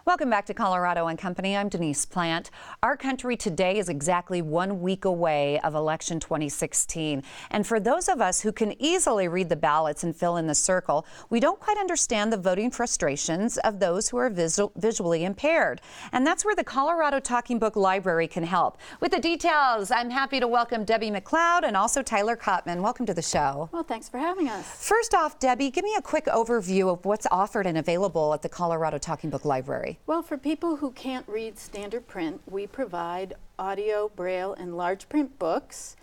Welcome back to Colorado and Company. I'm Denise Plant. Our country today is exactly 1 week away of election 2016. And for those of us who can easily read the ballots and fill in the circle, we don't quite understand the voting frustrations of those who are visually impaired. And that's where the Colorado Talking Book Library can help. With the details, I'm happy to welcome Debbie McLeod and also Tyler Kottman. Welcome to the show. Well, thanks for having us. First off, Debbie, give me a quick overview of what's offered and available at the Colorado Talking Book Library. Well, for people who can't read standard print, we provide audio, braille, and large print books,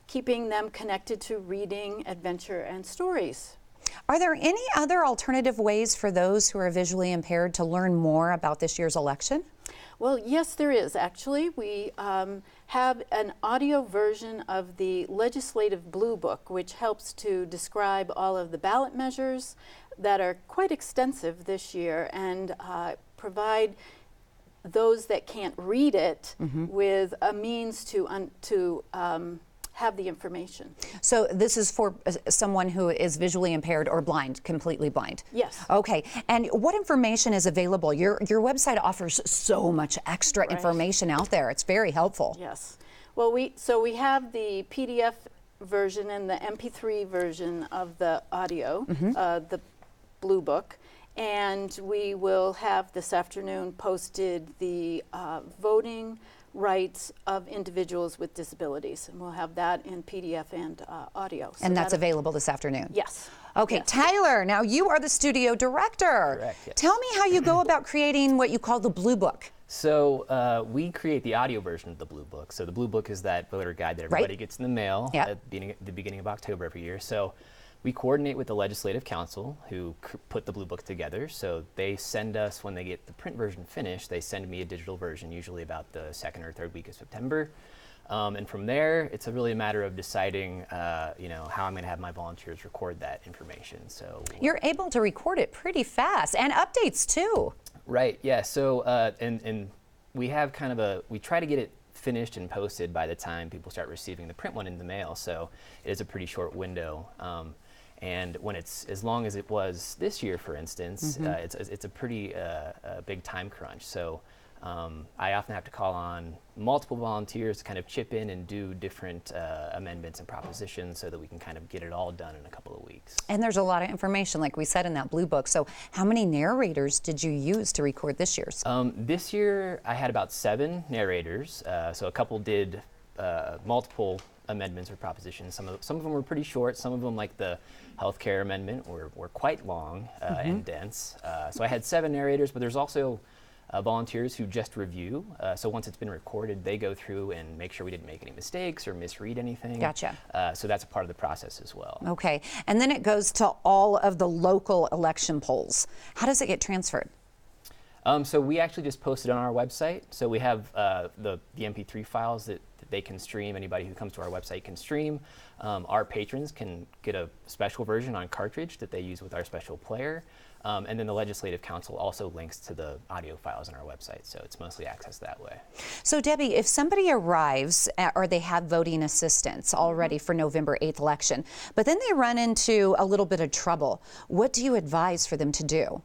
keeping them connected to reading, adventure, and stories. Are there any other alternative ways for those who are visually impaired to learn more about this year's election? Well, yes, there is actually. We have an audio version of the Legislative Blue Book, which helps to describe all of the ballot measures that are quite extensive this year and provide those that can't read it with a means to have the information. So this is for someone who is visually impaired or blind, completely blind? Yes. Okay, and what information is available? Your website offers so much extra information out there. It's very helpful. Yes. Well, we have the PDF version and the MP3 version of the audio, the Blue Book, and we will have this afternoon posted the voting rights of individuals with disabilities, and we'll have that in PDF and audio. So and that's available this afternoon? Yes. Okay, yes. Tyler, now you are the studio director. Correct, yes. Tell me how you go about creating what you call the Blue Book. So we create the audio version of the Blue Book. So the Blue Book is that voter guide that everybody gets in the mail at the beginning of October every year. So we coordinate with the Legislative Council who put the Blue Book together. So they send us, when they get the print version finished, they send me a digital version, usually about the second or third week of September. And from there, it's really a matter of deciding, how I'm going to have my volunteers record that information. So you're able to record it pretty fast, and updates too. Right. Yeah. So and we have we try to get it finished and posted by the time people start receiving the print one in the mail. So it is a pretty short window. And when it's as long as it was this year, for instance, it's a pretty big time crunch. So I often have to call on multiple volunteers to kind of chip in and do different amendments and propositions so that we can kind of get it all done in a couple of weeks. And there's a lot of information, like we said, in that Blue Book. So how many narrators did you use to record this year's? This year I had about 7 narrators. So a couple did multiple amendments or propositions. Some of them were pretty short. Some of them, like the healthcare amendment, were quite long and dense. So I had 7 narrators, but there's also volunteers who just review. So once it's been recorded, they go through and make sure we didn't make any mistakes or misread anything. Gotcha. So that's a part of the process as well. Okay, and then it goes to all of the local election polls. How does it get transferred? So we actually just posted on our website. So we have the MP3 files that they can stream. Anybody who comes to our website can stream. Our patrons can get a special version on cartridge that they use with our special player. And then the Legislative Council also links to the audio files on our website, so it's mostly accessed that way. So Debbie, if somebody arrives or they have voting assistance already for November 8th election, but then they run into a little bit of trouble, what do you advise for them to do?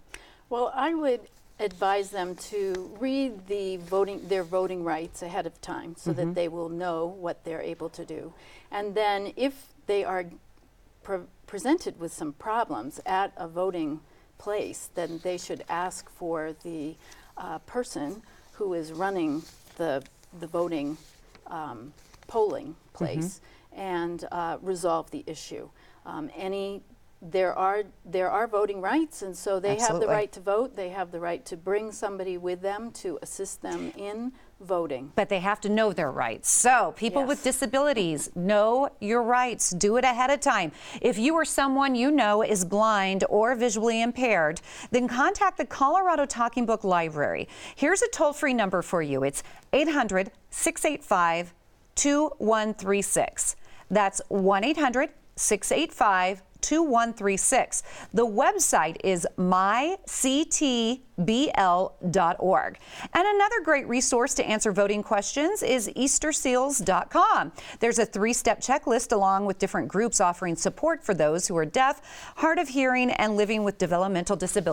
Well, I would advise them to read their voting rights ahead of time so that they will know what they're able to do. And then if they are presented with some problems at a voting place, then they should ask for the person who is running the voting polling place and resolve the issue. There are voting rights, and so they have the right to vote. They have the right to bring somebody with them to assist them in voting. But they have to know their rights. So people with disabilities, know your rights. Do it ahead of time. If you or someone you know is blind or visually impaired, then contact the Colorado Talking Book Library. Here's a toll-free number for you. It's 800-685-2136. That's 1-800-685-2136. The website is myctbl.org. And another great resource to answer voting questions is easterseals.com. There's a 3-step checklist along with different groups offering support for those who are deaf, hard of hearing, and living with developmental disabilities.